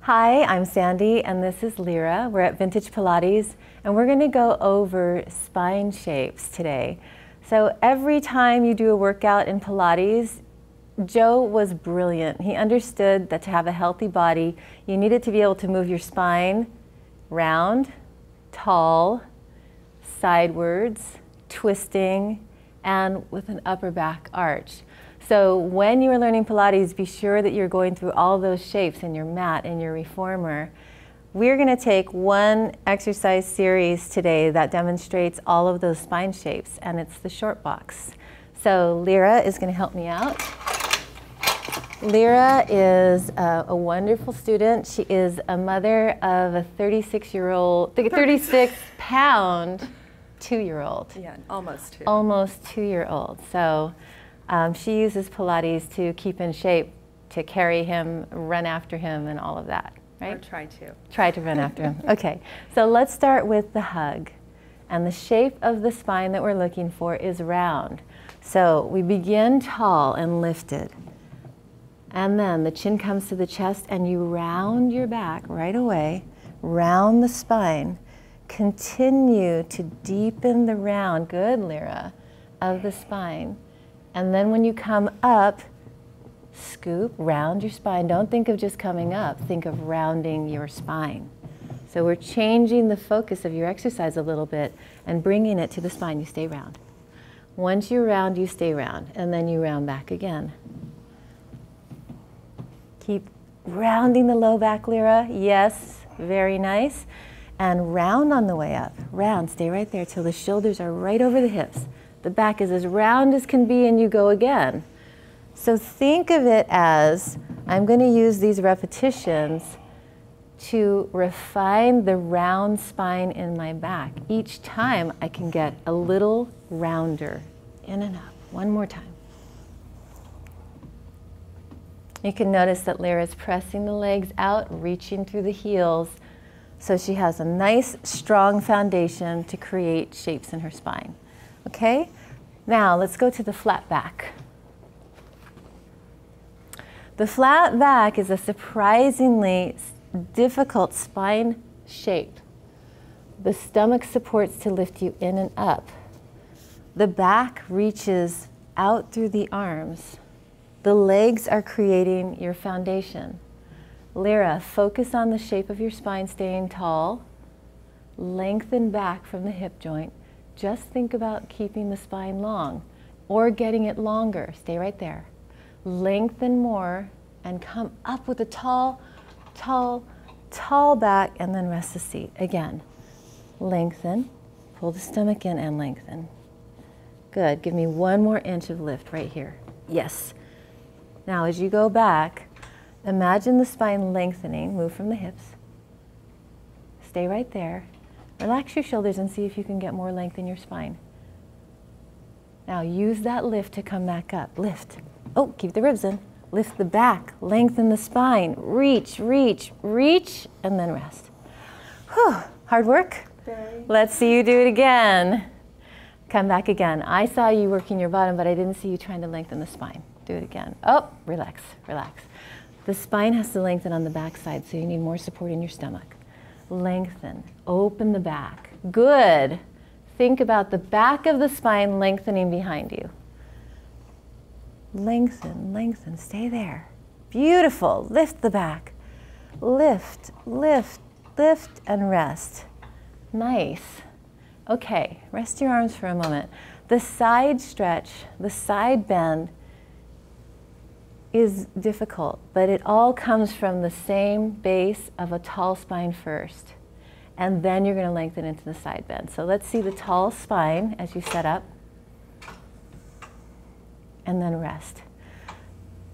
Hi, I'm Sandy and this is Lyra. We're at Vintage Pilates and we're going to go over spine shapes today. So every time you do a workout in Pilates, Joe was brilliant. He understood that to have a healthy body, you needed to be able to move your spine round, tall, sidewards, twisting, and with an upper back arch. So when you are learning Pilates, be sure that you're going through all those shapes in your mat and your reformer. We're going to take one exercise series today that demonstrates all of those spine shapes, and it's the short box. So Lyra is going to help me out. Lyra is a wonderful student. She is a mother of a 36-pound 2-year-old. Yeah, almost 2. Almost 2-year-old. So she uses Pilates to keep in shape, to carry him, run after him, and all of that, right? Or try to. Try to run after him. Okay, so let's start with the hug. And the shape of the spine that we're looking for is round. So we begin tall and lifted. And then the chin comes to the chest and you round your back right away, round the spine. Continue to deepen the round, good Lyra, of the spine. And then when you come up, scoop, round your spine. Don't think of just coming up, think of rounding your spine. So we're changing the focus of your exercise a little bit and bringing it to the spine. You stay round. Once you round, you stay round, and then you round back again. Keep rounding the low back, Lyra. Yes, very nice. And round on the way up. Round, stay right there till the shoulders are right over the hips. The back is as round as can be and you go again. So think of it as, I'm going to use these repetitions to refine the round spine in my back. Each time I can get a little rounder. In and up. One more time. You can notice that Lyra is pressing the legs out, reaching through the heels, so she has a nice, strong foundation to create shapes in her spine. Okay? Now, let's go to the flat back. The flat back is a surprisingly difficult spine shape. The stomach supports to lift you in and up. The back reaches out through the arms. The legs are creating your foundation. Lyra, focus on the shape of your spine staying tall. Lengthen back from the hip joint. Just think about keeping the spine long or getting it longer. Stay right there. Lengthen more and come up with a tall, tall, tall back and then rest the seat. Again, lengthen, pull the stomach in and lengthen. Good, give me one more inch of lift right here. Yes. Now as you go back, imagine the spine lengthening, move from the hips. Stay right there. Relax your shoulders and see if you can get more length in your spine. Now use that lift to come back up. Lift. Oh, keep the ribs in. Lift the back, lengthen the spine. Reach, reach, reach, and then rest. Whew, hard work? Very. Let's see you do it again. Come back again. I saw you working your bottom, but I didn't see you trying to lengthen the spine. Do it again. Oh, relax, relax. The spine has to lengthen on the back side, so you need more support in your stomach. Lengthen, open the back. Good. Think about the back of the spine lengthening behind you. Lengthen, lengthen, stay there. Beautiful, lift the back. Lift, lift, lift, and rest. Nice. Okay, rest your arms for a moment. The side stretch, the side bend is difficult, but it all comes from the same base of a tall spine first. And then you're going to lengthen into the side bend. So let's see the tall spine as you set up. And then rest.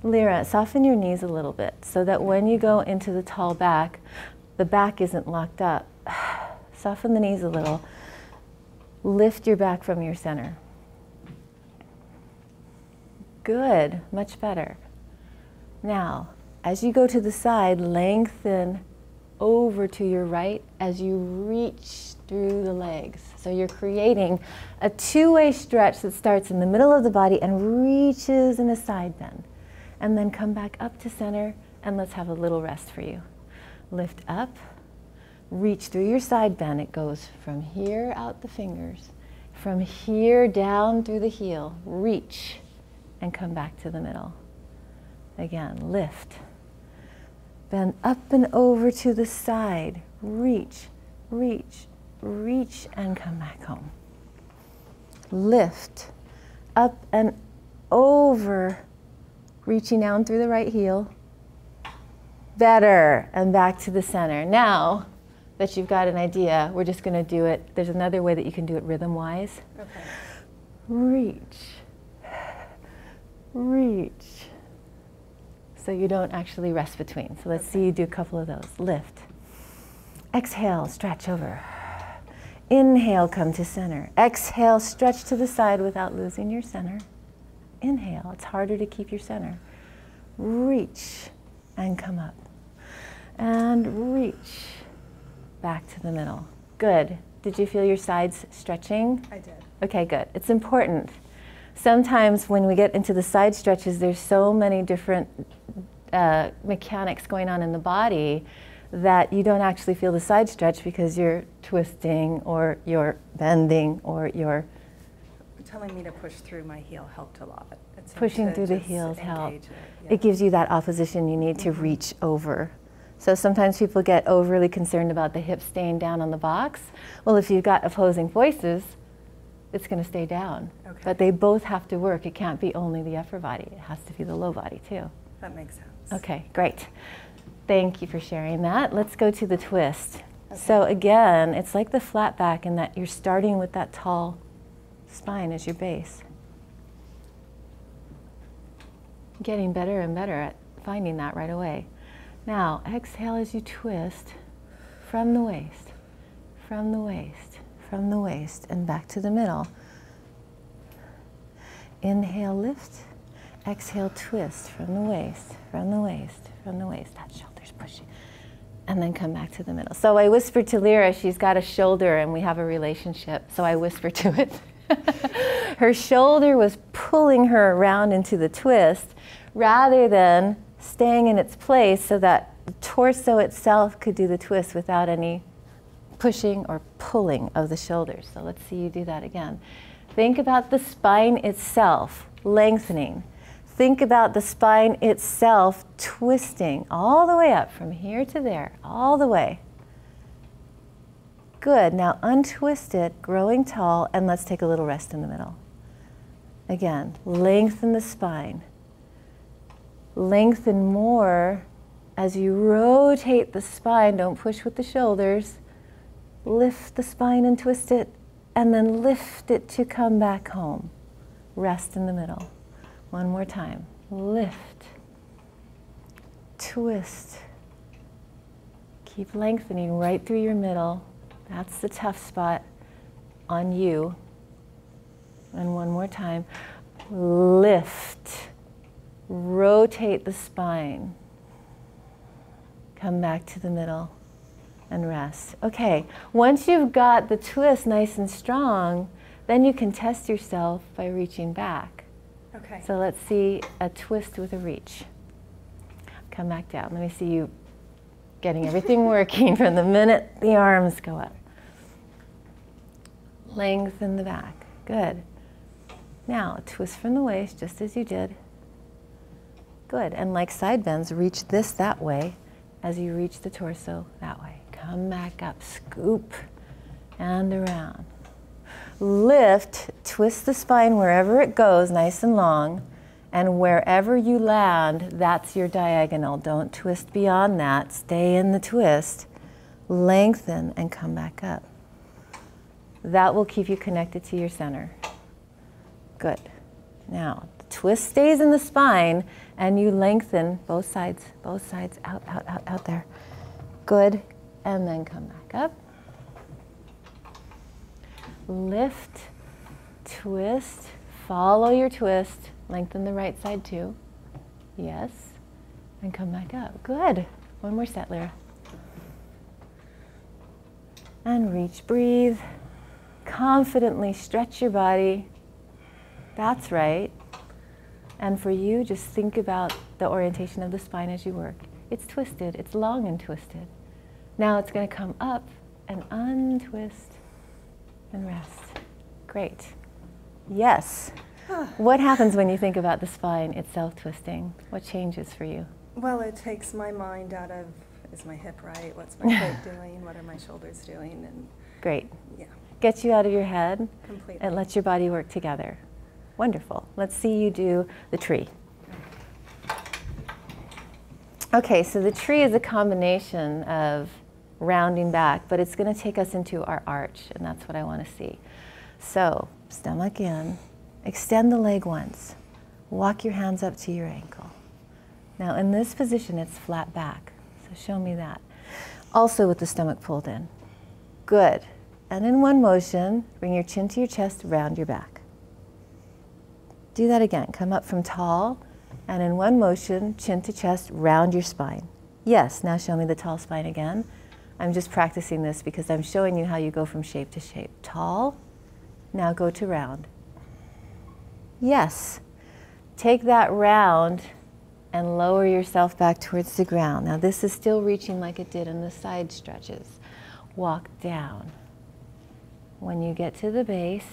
Lyra, soften your knees a little bit so that when you go into the tall back, the back isn't locked up. Soften the knees a little. Lift your back from your center. Good, much better. Now, as you go to the side, lengthen over to your right as you reach through the legs. So you're creating a two-way stretch that starts in the middle of the body and reaches in a side bend. And then come back up to center and let's have a little rest for you. Lift up, reach through your side bend. It goes from here out the fingers, from here down through the heel. Reach and come back to the middle. Again, lift. Bend up and over to the side. Reach, reach, reach, and come back home. Lift, up and over, reaching down through the right heel. Better, and back to the center. Now that you've got an idea, we're just going to do it. There's another way that you can do it rhythm-wise. Okay. Reach, reach. So you don't actually rest between. So let's see you do a couple of those. Lift. Exhale, stretch over. Inhale, come to center. Exhale, stretch to the side without losing your center. Inhale, it's harder to keep your center. Reach and come up. And reach back to the middle. Good. Did you feel your sides stretching? I did. Okay, good. It's important. Sometimes when we get into the side stretches, there's so many different mechanics going on in the body that you don't actually feel the side stretch because you're twisting or you're bending or you're Telling me to push through my heel helped a lot. pushing through the heels help. Yeah. It gives you that opposition you need to reach over. So sometimes people get overly concerned about the hips staying down on the box. Well, if you've got opposing voices, it's going to stay down. Okay. But they both have to work. It can't be only the upper body. It has to be the low body too. That makes sense. Okay, great. Thank you for sharing that. Let's go to the twist. Okay. So again, it's like the flat back in that you're starting with that tall spine as your base. Getting better and better at finding that right away. Now, exhale as you twist from the waist, from the waist, from the waist, and back to the middle. Inhale, lift. Exhale, twist from the waist, from the waist, from the waist. That shoulder's pushing. And then come back to the middle. So I whispered to Lyra, she's got a shoulder and we have a relationship. So I whispered to it. Her shoulder was pulling her around into the twist rather than staying in its place so that the torso itself could do the twist without any pushing or pulling of the shoulders. So let's see you do that again. Think about the spine itself lengthening. Think about the spine itself twisting all the way up from here to there, all the way. Good. Now untwist it, growing tall, and let's take a little rest in the middle. Again, lengthen the spine. Lengthen more as you rotate the spine. Don't push with the shoulders. Lift the spine and twist it, and then lift it to come back home. Rest in the middle. One more time. Lift. Twist. Keep lengthening right through your middle. That's the tough spot on you. And one more time. Lift. Rotate the spine. Come back to the middle and rest. Okay, once you've got the twist nice and strong, then you can test yourself by reaching back. Okay. So let's see a twist with a reach. Come back down. Let me see you getting everything working from the minute the arms go up. Lengthen the back. Good. Now, a twist from the waist, just as you did. Good. And like side bends, reach this that way as you reach the torso that way. Come back up, scoop, and around. Lift, twist the spine wherever it goes, nice and long, and wherever you land, that's your diagonal. Don't twist beyond that. Stay in the twist. Lengthen and come back up. That will keep you connected to your center. Good. Now, the twist stays in the spine, and you lengthen both sides, out, out, out, out there. Good. And then come back up. Lift, twist, follow your twist, lengthen the right side too. Yes. And come back up. Good. One more set, Lyra. And reach, breathe. Confidently stretch your body. That's right. And for you, just think about the orientation of the spine as you work. It's twisted. It's long and twisted. Now it's going to come up and untwist and rest. Great. Yes. What happens when you think about the spine itself twisting? What changes for you? Well, it takes my mind out of, is my hip right? What's my foot doing? What are my shoulders doing? And Great. yeah, Gets you out of your head completely. and lets your body work together. Wonderful. Let's see you do the tree. Okay, so the tree is a combination of rounding back, but it's going to take us into our arch, and that's what I want to see. So, stomach in, extend the leg once, walk your hands up to your ankle. Now in this position, it's flat back, so show me that. Also with the stomach pulled in. Good. And in one motion, bring your chin to your chest, round your back. Do that again. Come up from tall, and in one motion, chin to chest, round your spine. Yes, now show me the tall spine again. I'm just practicing this because I'm showing you how you go from shape to shape. Tall, now go to round. Yes. Take that round and lower yourself back towards the ground. Now this is still reaching like it did in the side stretches. Walk down. When you get to the base,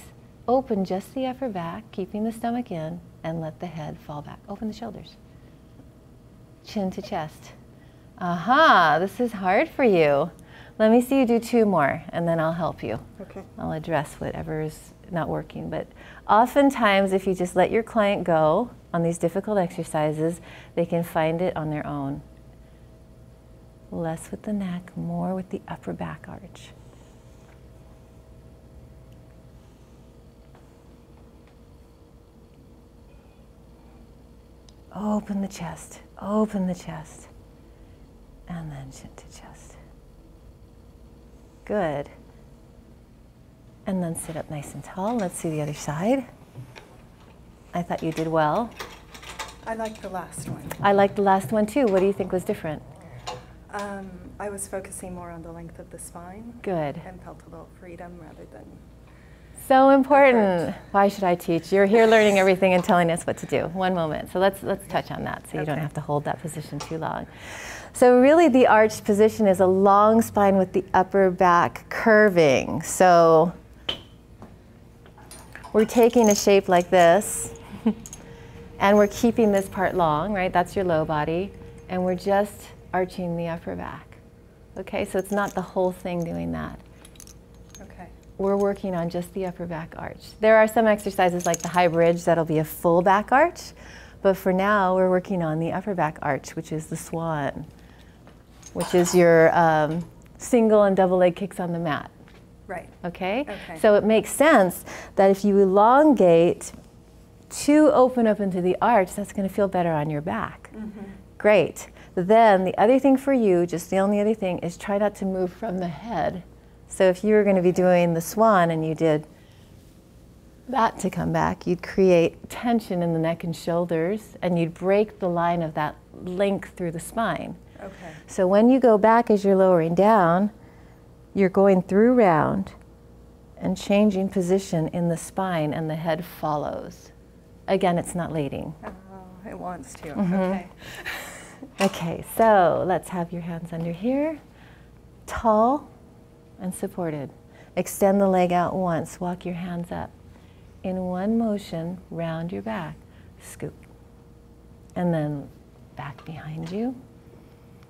open just the upper back, keeping the stomach in, and let the head fall back. Open the shoulders. Chin to chest. Aha, this is hard for you. Let me see you do 2 more, and then I'll help you. Okay. I'll address whatever is not working. But oftentimes, if you just let your client go on these difficult exercises, they can find it on their own. Less with the neck, more with the upper back arch. Open the chest, and then chin to chest. Good. And then sit up nice and tall. Let's see the other side. I thought you did well. I like the last one. I liked the last one too. What do you think was different? I was focusing more on the length of the spine. Good. And felt a little freedom rather than... So important. Why should I teach? You're here learning everything and telling us what to do. One moment. So let's touch on that so you don't have to hold that position too long. So really the arched position is a long spine with the upper back curving. So we're taking a shape like this and we're keeping this part long, right? That's your low body. And we're just arching the upper back. Okay, so it's not the whole thing doing that. Okay. We're working on just the upper back arch. There are some exercises like the high bridge that'll be a full back arch, but for now we're working on the upper back arch, which is the swan, which is your single and double leg kicks on the mat. Right. Okay? Okay. So it makes sense that if you elongate to open up into the arch, that's going to feel better on your back. Mm-hmm. Great. Then the other thing for you, just the only other thing, is try not to move from the head. So if you were going to be doing the swan and you did that to come back, you'd create tension in the neck and shoulders, and you'd break the line of that length through the spine. Okay. So when you go back as you're lowering down, you're going through round and changing position in the spine, and the head follows. Again, it's not leading. Oh, it wants to. Mm-hmm. Okay. Okay, so let's have your hands under here. Tall and supported. Extend the leg out once, walk your hands up. In one motion, round your back, scoop. And then back behind you.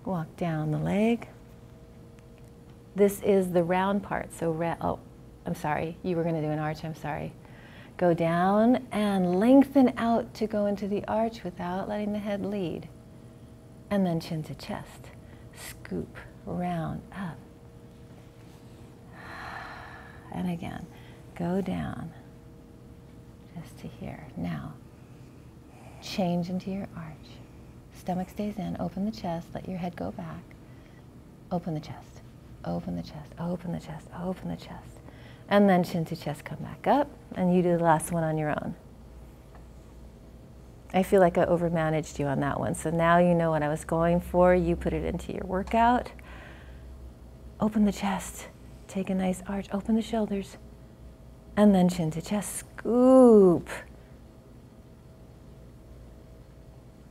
Walk down the leg. This is the round part, so oh, I'm sorry, you were going to do an arch, I'm sorry. Go down and lengthen out to go into the arch without letting the head lead. And then chin to chest. Scoop, round, up. And again, go down just to here. Now, change into your arch. Stomach stays in, open the chest, let your head go back. Open the chest, open the chest, open the chest, open the chest. And then chin to chest, come back up, and you do the last one on your own. I feel like I overmanaged you on that one, so now you know what I was going for. You put it into your workout. Open the chest, take a nice arch, open the shoulders, and then chin to chest, scoop.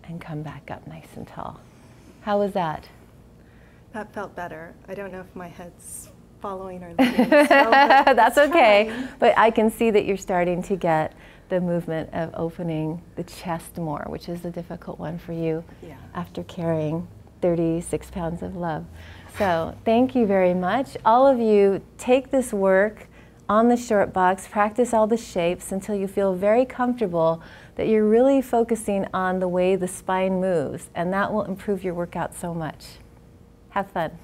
And come back up nice and tall. How was that? That felt better. I don't know if my head's following or leading. So, that's okay. fine. But I can see that you're starting to get the movement of opening the chest more, which is the difficult one for you after carrying 36 pounds of love. So thank you very much. All of you, take this work on the short box, practice all the shapes until you feel very comfortable that you're really focusing on the way the spine moves, and that will improve your workout so much. Have fun.